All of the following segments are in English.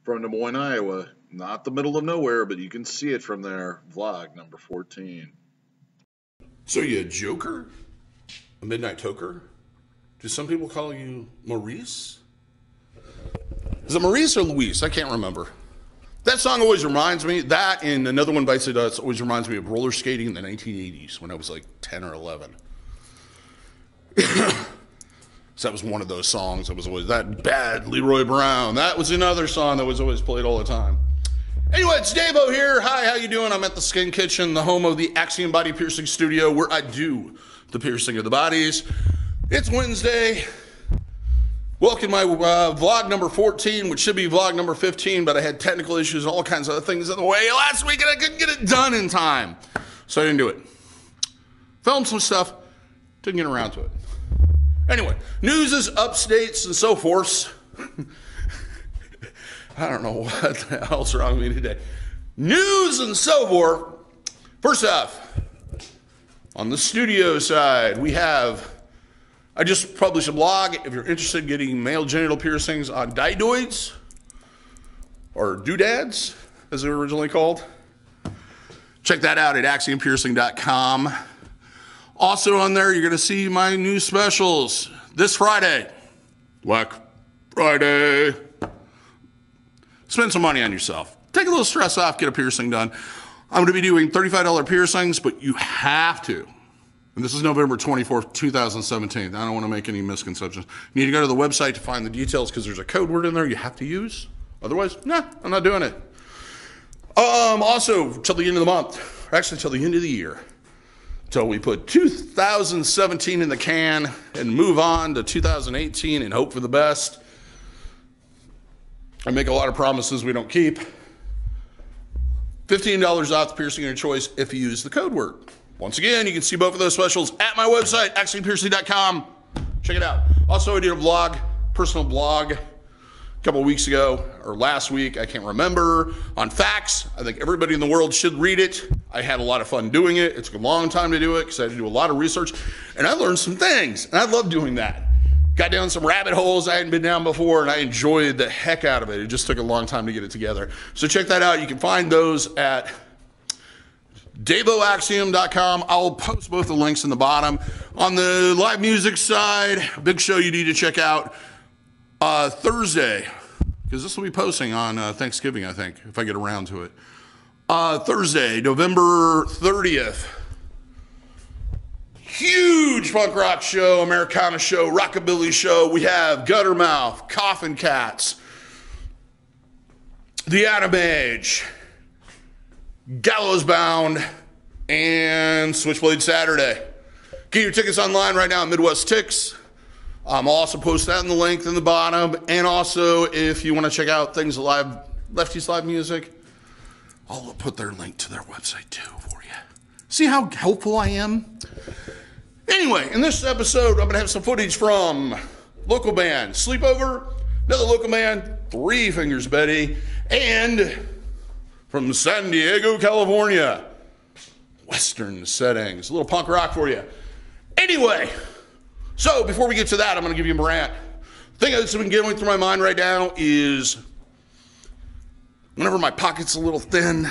from Des Moines, Iowa. Not the middle of nowhere, but you can see it from there. Vlog number 14. So you a joker? A midnight toker? Do some people call you Maurice? Is it Maurice or Luis? I can't remember. That song always reminds me, that and another one by Seduts always reminds me of roller skating in the 1980s when I was like 10 or 11. So that was one of those songs that was always, that bad Leroy Brown. That was another song that was always played all the time. Anyway, it's DaVo here. Hi, how you doing? I'm at the Skin Kitchen, the home of the Axiom Body Piercing Studio, where I do the piercing of the bodies. It's Wednesday. Welcome to my vlog number 14, which should be vlog number 15, but I had technical issues and all kinds of other things in the way last week, and I couldn't get it done in time. So I didn't do it. Filmed some stuff, didn't get around to it. Anyway, news is updates and so forth. I don't know what the hell's wrong with me today. News and so forth. First off, on the studio side, we have, I just published a blog. If you're interested in getting male genital piercings on dioids, or doodads, as they were originally called, check that out at axiumpiercing.com. Also on there, you're going to see my new specials this Friday. Black Friday. Spend some money on yourself. Take a little stress off, get a piercing done. I'm going to be doing $35 piercings, but you have to. And this is November 24th, 2017. I don't want to make any misconceptions. You need to go to the website to find the details because there's a code word in there you have to use. Otherwise, nah, I'm not doing it. Also, till the end of the month, or actually till the end of the year, till we put 2017 in the can and move on to 2018 and hope for the best. I make a lot of promises we don't keep. $15 off the piercing of your choice if you use the code word. Once again, you can see both of those specials at my website, axiumpiercing.com. Check it out. Also, I did a vlog, personal blog, a couple of weeks ago, or last week, I can't remember, on facts. I think everybody in the world should read it. I had a lot of fun doing it. It took a long time to do it because I had to do a lot of research, and I learned some things, and I love doing that. Got down some rabbit holes I hadn't been down before, and I enjoyed the heck out of it. It just took a long time to get it together. So check that out. You can find those at DaVoAxiom.com. I'll post both the links in the bottom. On the live music side, big show you need to check out Thursday, because this will be posting on Thanksgiving, I think, if I get around to it. Thursday, November 30th. Huge punk rock show, Americana show, rockabilly show. We have Guttermouth, Coffin Cats, The Atom Age, Gallows Bound, and Switchblade Saturday. Get your tickets online right now at Midwest Tix. I'll also post that in the link in the bottom. And also, if you want to check out things live, Lefty's Live Music, I'll put their link to their website too for you. See how helpful I am? Anyway, in this episode, I'm going to have some footage from local band Sleepover, another local band, Three Fingers Betty, and from San Diego, California, Western settings. A little punk rock for you. Anyway, so before we get to that, I'm going to give you a rant. The thing that's been going through my mind right now is whenever my pocket's a little thin,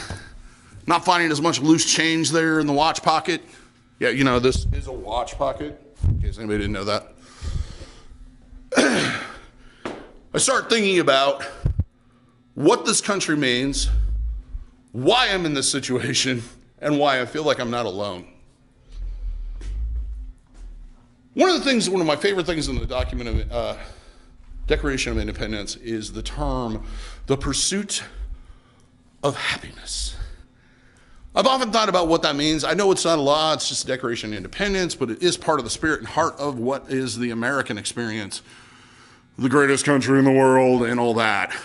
not finding as much loose change there in the watch pocket. Yeah, you know, this is a watch pocket, in case anybody didn't know that. I start thinking about what this country means, why I'm in this situation, and why I feel like I'm not alone. One of my favorite things in the document of Declaration of Independence is the term, the pursuit of happiness. I've often thought about what that means. I know it's not a law, it's just a Declaration of Independence, but it is part of the spirit and heart of what is the American experience, the greatest country in the world and all that.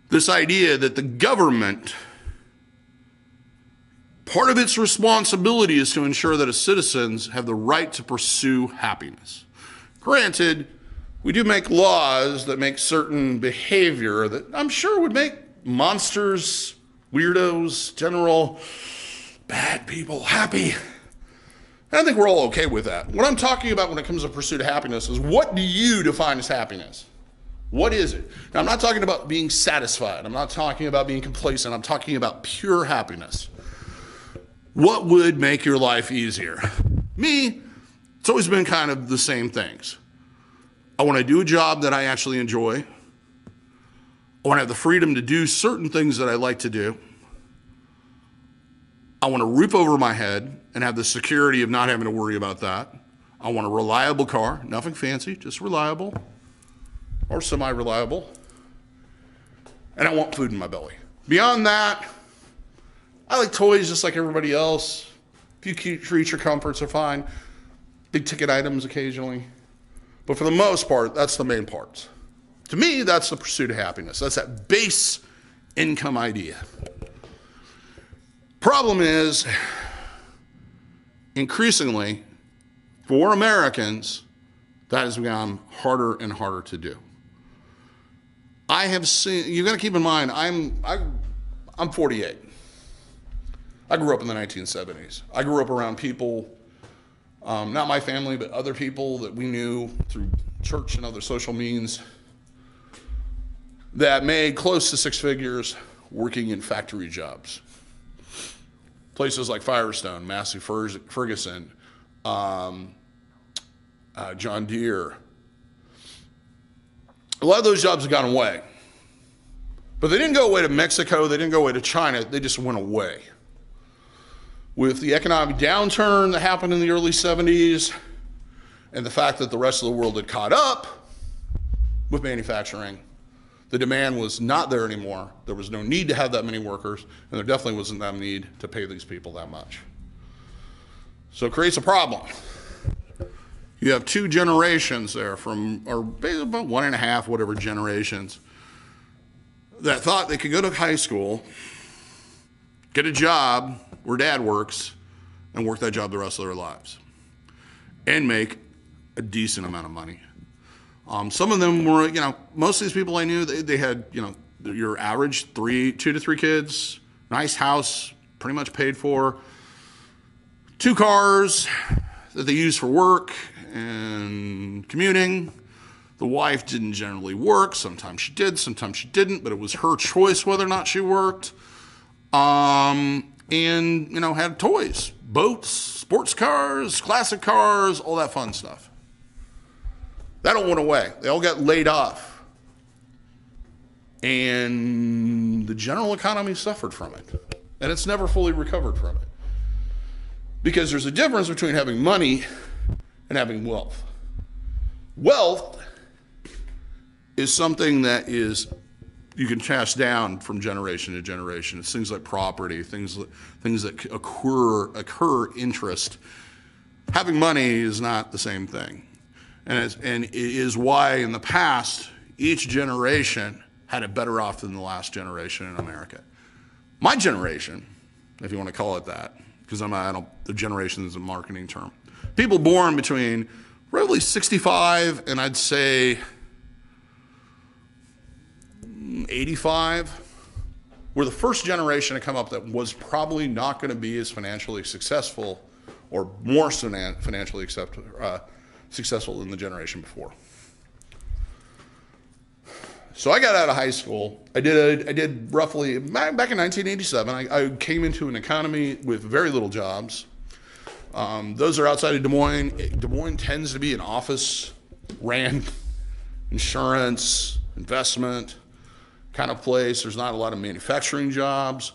This idea that the government, part of its responsibility is to ensure that its citizens have the right to pursue happiness. Granted, we do make laws that make certain behavior that I'm sure would make monsters, weirdos, general bad people happy. I think we're all okay with that. What I'm talking about when it comes to pursuit of happiness is, what do you define as happiness? What is it? Now, I'm not talking about being satisfied. I'm not talking about being complacent. I'm talking about pure happiness. What would make your life easier? Me, it's always been kind of the same things. I want to do a job that I actually enjoy. I want to have the freedom to do certain things that I like to do. I want a roof over my head and have the security of not having to worry about that. I want a reliable car, nothing fancy, just reliable or semi-reliable. And I want food in my belly. Beyond that, I like toys just like everybody else. A few cute creature comforts are fine. Big ticket items occasionally. But for the most part, that's the main parts. To me, that's the pursuit of happiness. That's that base income idea. Problem is, increasingly, for Americans, that has become harder and harder to do. I have seen, you've got to keep in mind, I'm 48. I grew up in the 1970s. I grew up around people, not my family, but other people that we knew through church and other social means that made close to six figures working in factory jobs. Places like Firestone, Massey Ferguson, John Deere. A lot of those jobs have gone away. But they didn't go away to Mexico, they didn't go away to China, they just went away. With the economic downturn that happened in the early 70s and the fact that the rest of the world had caught up with manufacturing, the demand was not there anymore. There was no need to have that many workers, and there definitely wasn't that need to pay these people that much. So it creates a problem. You have two generations there or about 1.5, whatever generations, that thought they could go to high school, get a job where dad works, and work that job the rest of their lives, and make a decent amount of money. Some of them were, most of these people I knew, they had, your average 2 to 3 kids, nice house, pretty much paid for, 2 cars that they used for work and commuting. The wife didn't generally work. Sometimes she did, sometimes she didn't, but it was her choice whether or not she worked. And, had toys, boats, sports cars, classic cars, all that fun stuff. That all went away. They all got laid off. And the general economy suffered from it. And it's never fully recovered from it. Because there's a difference between having money and having wealth. Wealth is something that you can pass down from generation to generation. It's things like property, things that occur interest. Having money is not the same thing. And it is why in the past, each generation had it better off than the last generation in America. My generation, if you want to call it that, because the generation is a marketing term. People born between roughly 65 and I'd say 85 were the first generation to come up that was probably not going to be as financially successful or more financially successful than the generation before. So I got out of high school. I did roughly, back in 1987, I came into an economy with very little jobs. Those are outside of Des Moines. Des Moines tends to be an office, ran, insurance, investment kind of place. There's not a lot of manufacturing jobs.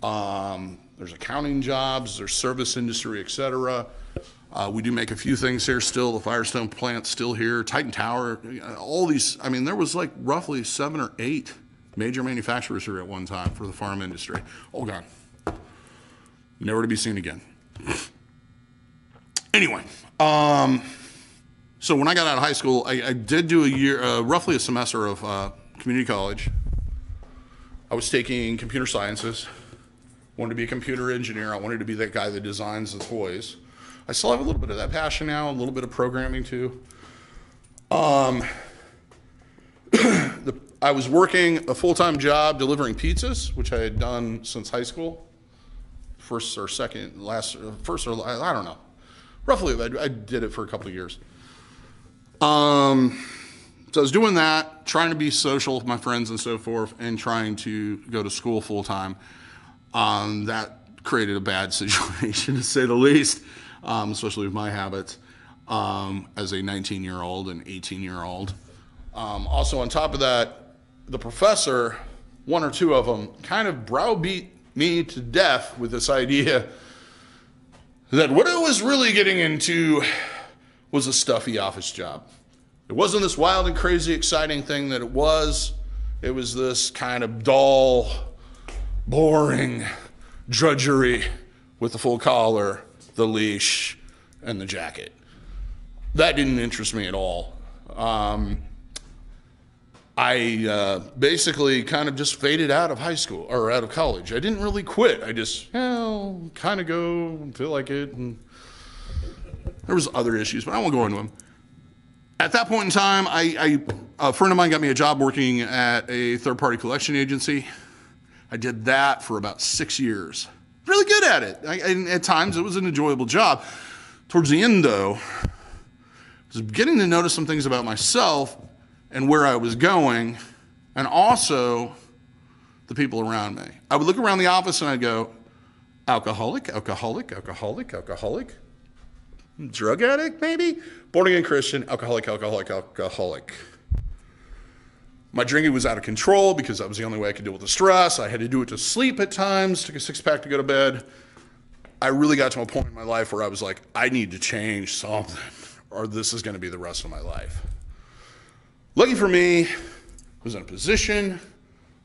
There's accounting jobs. There's service industry, et cetera. We do make a few things here still. The Firestone plant's still here. Titan Tower, all these. There was like roughly 7 or 8 major manufacturers here at one time for the farm industry. All gone. Never to be seen again. Anyway, so when I got out of high school, I did do a year, roughly a semester of community college. I was taking computer sciences. Wanted to be a computer engineer. I wanted to be that guy that designs the toys. I still have a little bit of that passion now, a little bit of programming too. I was working a full-time job delivering pizzas, which I had done since high school. I don't know. Roughly, I did it for a couple of years. So I was doing that, trying to be social with my friends and so forth, and trying to go to school full time. That created a bad situation, to say the least, especially with my habits as a 19-year-old and 18-year-old. Also, on top of that, the professor, one or two of them, kind of browbeat me to death with this idea that what I was really getting into was a stuffy office job. It wasn't this wild and crazy exciting thing that it was. It was this kind of dull, boring drudgery with the full collar, the leash, and the jacket. That didn't interest me at all. I basically kind of just faded out of high school, or out of college. I didn't really quit. I just, kind of go and feel like it. And there was other issues, but I won't go into them. At that point in time, a friend of mine got me a job working at a third-party collection agency. I did that for about 6 years. Really good at it. And at times, it was an enjoyable job. Towards the end, though, I was beginning to notice some things about myself and where I was going, and also the people around me. I would look around the office and I'd go, alcoholic, alcoholic, alcoholic, alcoholic, drug addict, maybe? Born again Christian, alcoholic, alcoholic, alcoholic. My drinking was out of control because that was the only way I could deal with the stress. I had to do it to sleep at times, took a six-pack to go to bed. I really got to a point in my life where I was like, I need to change something, or this is going to be the rest of my life. Lucky for me, I was in a position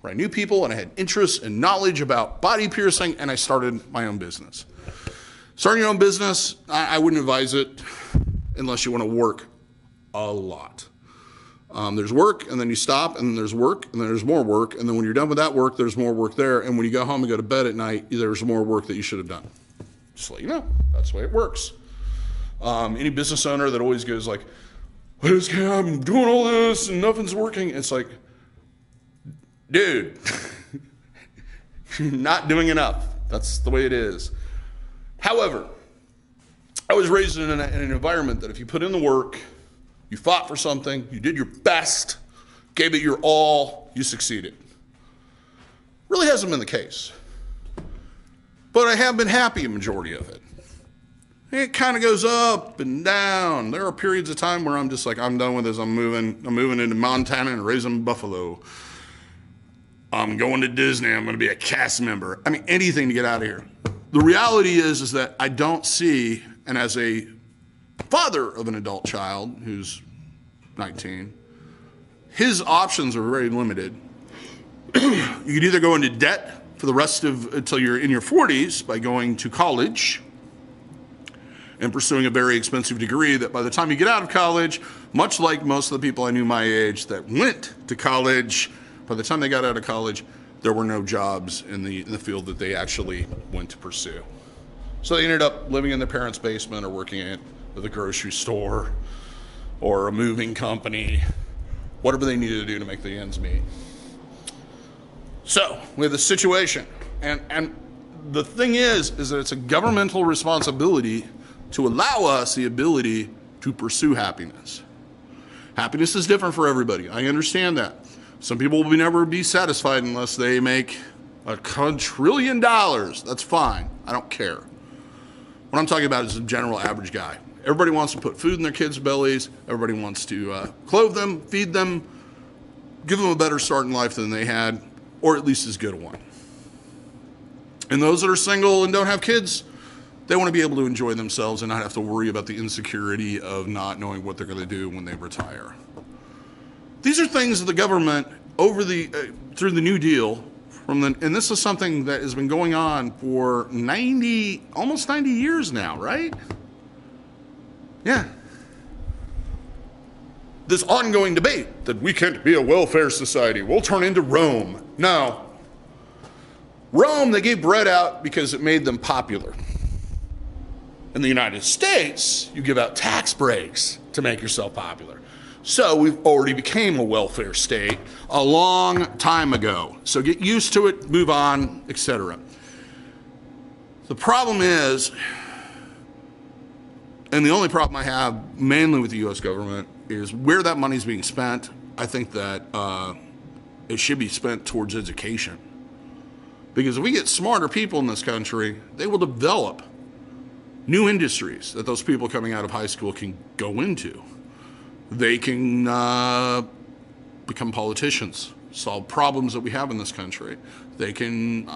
where I knew people and I had interest and knowledge about body piercing, and I started my own business. Starting your own business, I wouldn't advise it unless you want to work a lot. There's work, and then you stop, and then there's work, and then there's more work, and then when you're done with that work, there's more work there, and when you go home and go to bed at night, there's more work that you should have done. Just to let you know, that's the way it works. Any business owner that always goes like, I'm doing all this and nothing's working, it's like, dude, you're not doing enough. That's the way it is. However, I was raised in an environment that if you put in the work, you fought for something, you did your best, gave it your all, you succeeded. Really hasn't been the case. But I have been happy a majority of it. It kind of goes up and down. There are periods of time where I'm just like, I'm done with this. I'm moving into Montana and raising buffalo. I'm going to Disney. I'm going to be a cast member. I mean, anything to get out of here. The reality is that I don't see, and as a father of an adult child who's 19, his options are very limited. You could either go into debt for the rest of, until you're in your 40s by going to college and pursuing a very expensive degree that by the time you get out of college, much like most of the people I knew my age that went to college, by the time they got out of college, there were no jobs in the field that they actually went to pursue. So they ended up living in their parents' basement or working at the grocery store or a moving company, whatever they needed to do to make the ends meet. So we have this situation, and the thing is that it's a governmental responsibility to allow us the ability to pursue happiness. Happiness is different for everybody. I understand that. Some people will never be satisfied unless they make $1 quadrillion. That's fine. I don't care. What I'm talking about is the general average guy. Everybody wants to put food in their kids' bellies. Everybody wants to clothe them, feed them, give them a better start in life than they had, or at least as good a one. And those that are single and don't have kids, they want to be able to enjoy themselves and not have to worry about the insecurity of not knowing what they're going to do when they retire. These are things that the government, through the New Deal, and this is something that has been going on for almost 90 years now, right? Yeah. This ongoing debate that we can't be a welfare society, we'll turn into Rome. No. Rome, they gave bread out because it made them popular. In the United States, you give out tax breaks to make yourself popular. So we've already became a welfare state a long time ago. So get used to it, move on, etc. The problem is, and the only problem I have mainly with the U.S. government, is where that money's being spent. I think that it should be spent towards education. Because if we get smarter people in this country, they will develop new industries that those people coming out of high school can go into. They can become politicians, solve problems that we have in this country. They can,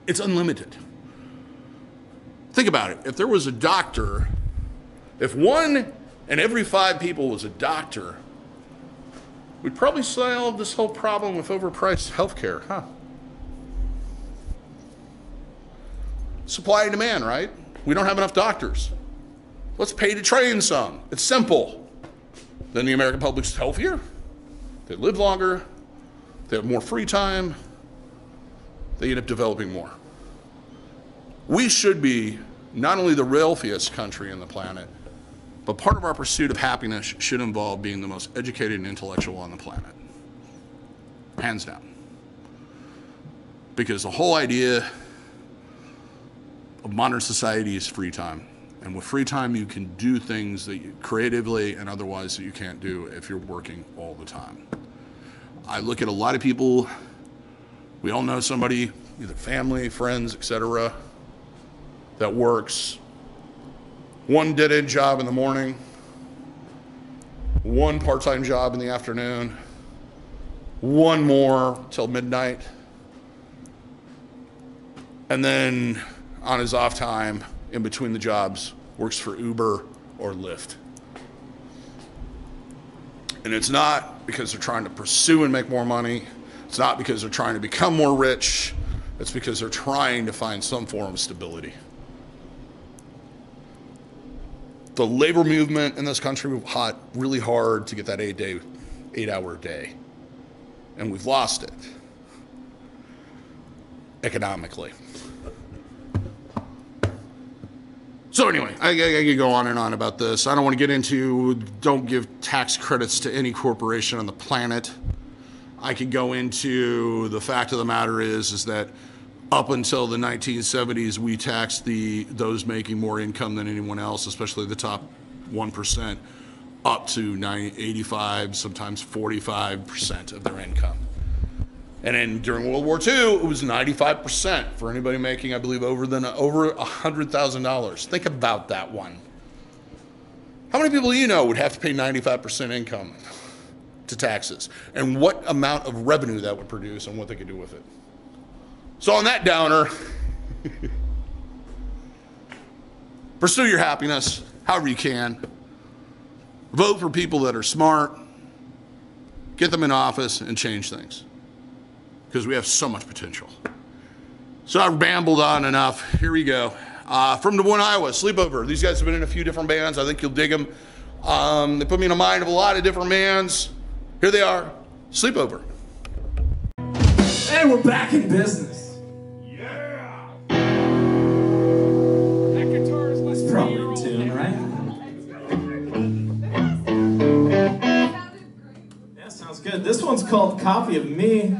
it's unlimited. Think about it. If there was a doctor, if 1 in every 5 people was a doctor, we'd probably solve this whole problem with overpriced healthcare, huh? Supply and demand, right? We don't have enough doctors. Let's pay to train some. It's simple. Then the American public's healthier. They live longer. They have more free time. They end up developing more. We should be not only the wealthiest country on the planet, but part of our pursuit of happiness should involve being the most educated and intellectual on the planet. Hands down. Because the whole idea of modern society is free time. And with free time, you can do things that you creatively and otherwise that you can't do if you're working all the time. I look at a lot of people, we all know somebody, either family, friends, etc., that works 1 dead-end job in the morning, 1 part-time job in the afternoon, 1 more till midnight, and then on his off time, in between the jobs, works for Uber or Lyft. And it's not because they're trying to pursue and make more money. It's not because they're trying to become more rich. It's because they're trying to find some form of stability. The labor movement in this country fought really hard to get that 8-hour day. And we've lost it economically. So anyway, I could go on and on about this. I don't want to get into don't give tax credits to any corporation on the planet. I could go into the fact of the matter is that up until the 1970s, we taxed those making more income than anyone else, especially the top 1%, up to 85, sometimes 45% of their income. And then during World War II, it was 95% for anybody making, I believe, over $100,000. Think about that one. How many people you know would have to pay 95% income to taxes? And what amount of revenue that would produce and what they could do with it? So on that downer, pursue your happiness however you can. Vote for people that are smart. Get them in office and change things. Because we have so much potential. So I've babbled on enough. Here we go. From Des Moines, Iowa, Sleepover. These guys have been in a few different bands. I think you'll dig them. They put me in the mind of a lot of different bands. Here they are, Sleepover. Hey, we're back in business. Yeah! That guitar is less probably in tune, right? Yeah, sounds good. This one's called Copy of Me.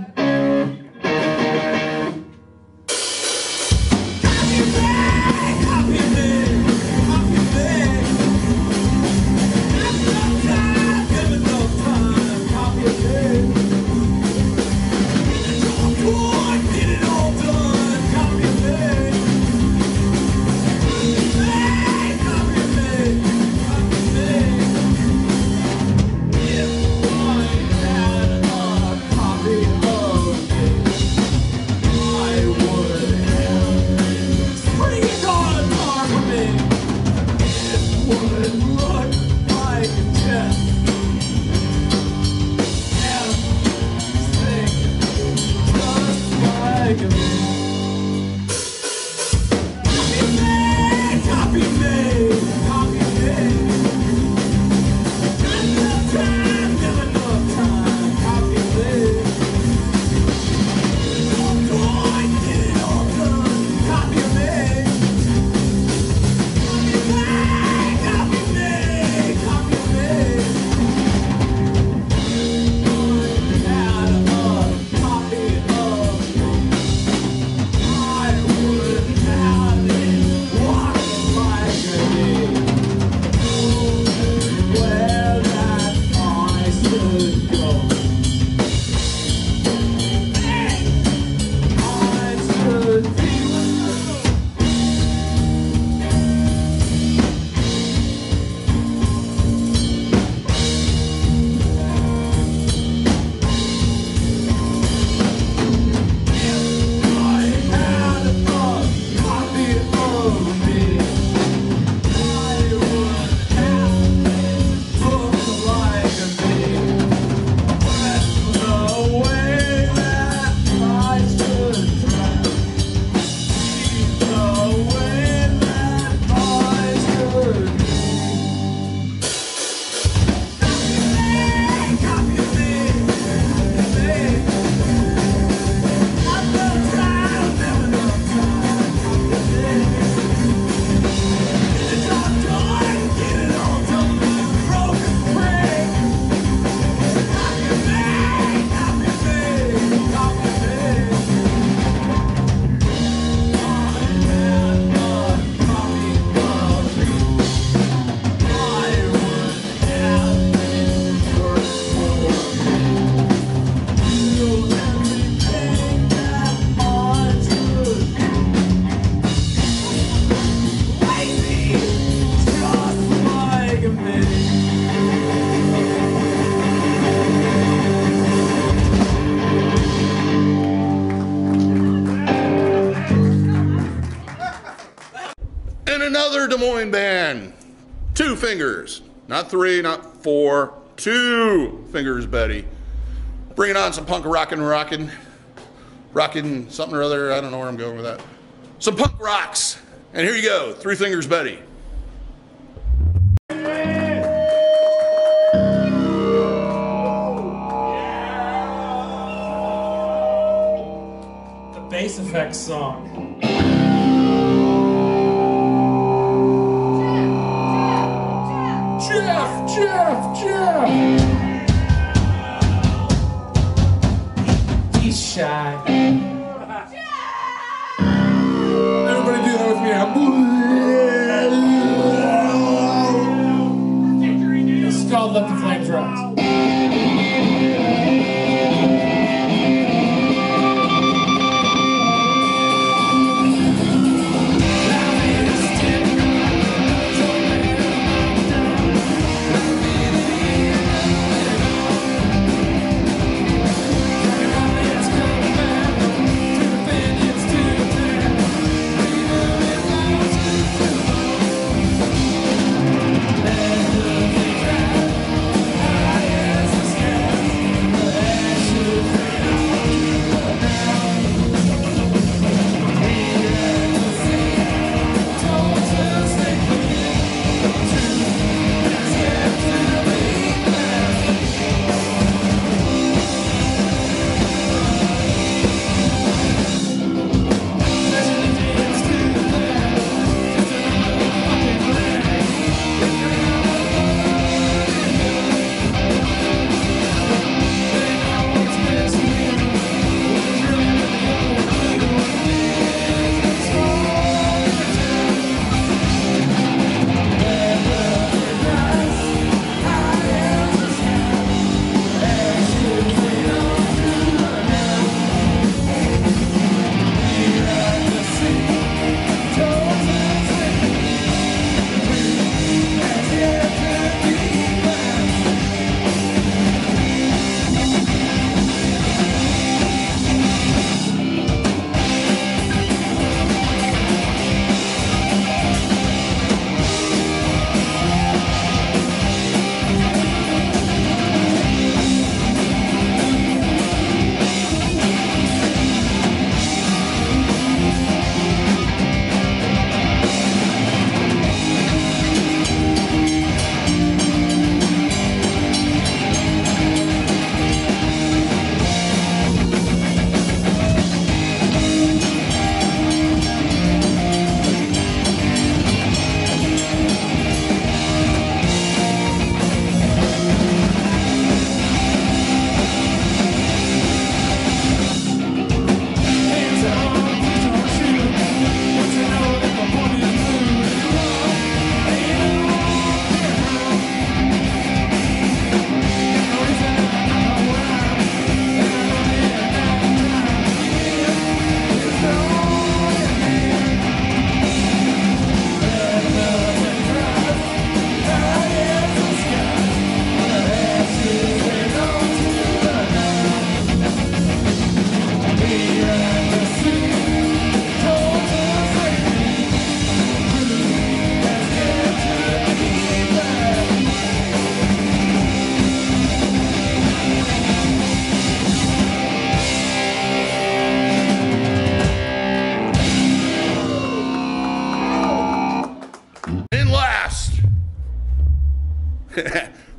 another Des Moines band. 2 fingers. Not 3, not 4. 2 fingers, Betty. Bringing on some punk rockin' something or other. I don't know where I'm going with that. Some punk rocks. And here you go. 3 fingers, Betty. The bass effects song. Jeff! He's shy. Everybody do that with me. It's called Let the Flames Rise.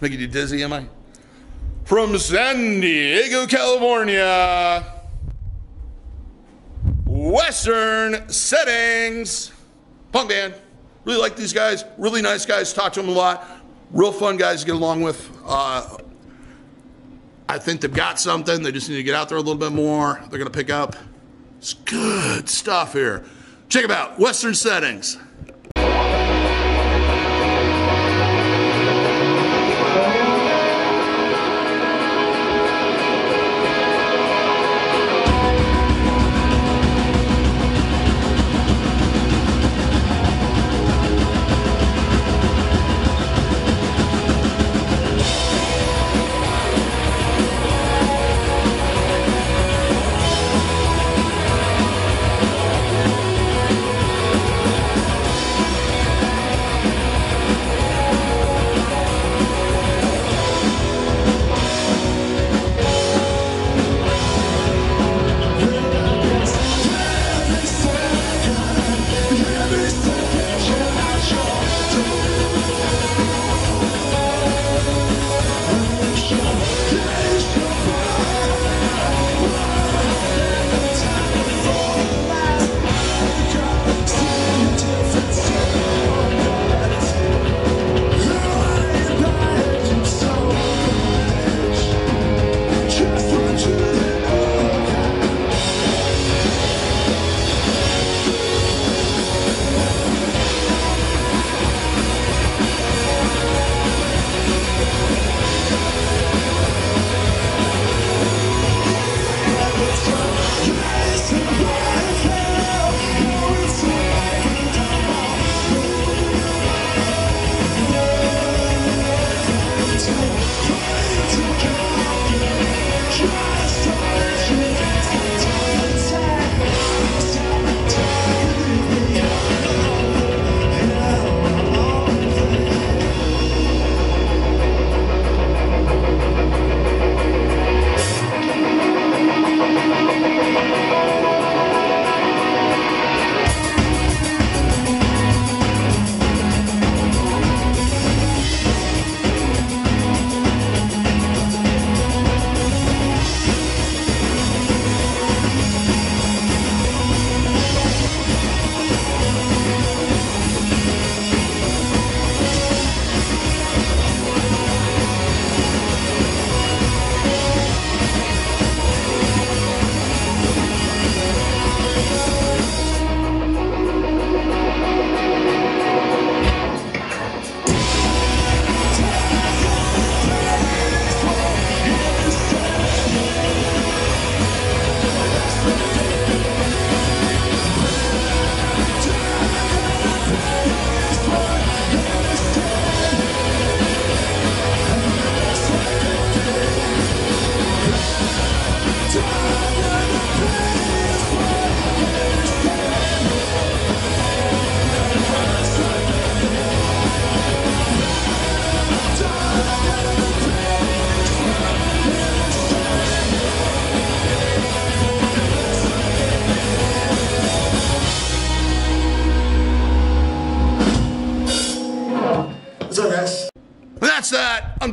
Making you dizzy, am I? From San Diego, California, Western Settings. Punk band. Really like these guys. Really nice guys. Talk to them a lot. Real fun guys to get along with. I think they've got something. They just need to get out there a little bit more. They're going to pick up. It's good stuff here. Check them out. Western Settings.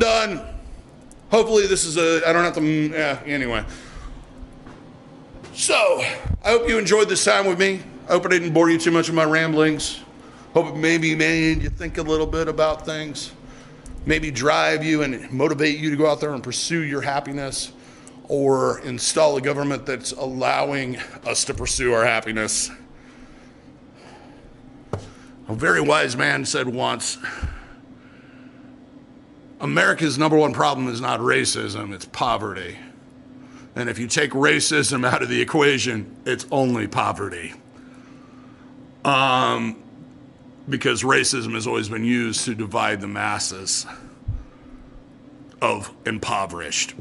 done. Hopefully this is I don't have to, anyway. So, I hope you enjoyed this time with me. I hope I didn't bore you too much with my ramblings. Hope it maybe made you think a little bit about things. Maybe drive you and motivate you to go out there and pursue your happiness, or install a government that's allowing us to pursue our happiness. A very wise man said once, America's number one problem is not racism, it's poverty. And if you take racism out of the equation, it's only poverty. Because racism has always been used to divide the masses of impoverished.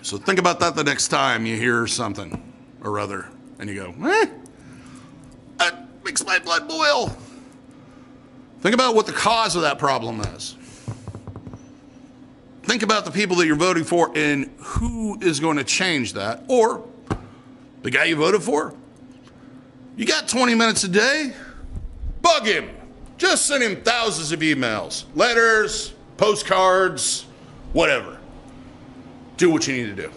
So think about that the next time you hear something or other and you go, that makes my blood boil. Think about what the cause of that problem is. Think about the people that you're voting for and who is going to change that. Or the guy you voted for. You got 20 minutes a day? Bug him. Just send him thousands of emails, letters, postcards, whatever. Do what you need to do.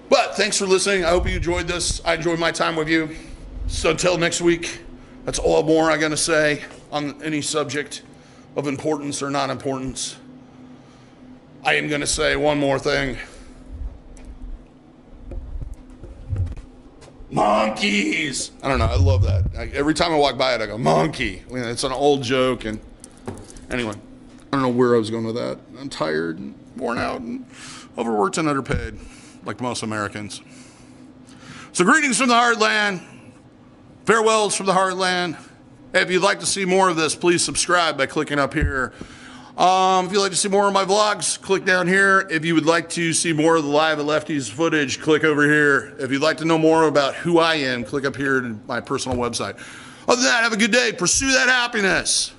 But thanks for listening. I hope you enjoyed this. I enjoyed my time with you. So until next week, that's all more I'm going to say on any subject of importance or non-importance. I am going to say one more thing. Monkeys. I don't know. I love that. Every time I walk by it, I go, monkey. I mean, it's an old joke. And anyway, I don't know where I was going with that. I'm tired and worn out and overworked and underpaid, like most Americans. So greetings from the heartland. Farewells from the heartland. Hey, if you'd like to see more of this, please subscribe by clicking up here. If you'd like to see more of my vlogs, click down here. If you would like to see more of the Live at Lefties footage, click over here. If you'd like to know more about who I am, click up here to my personal website. Other than that, have a good day. Pursue that happiness.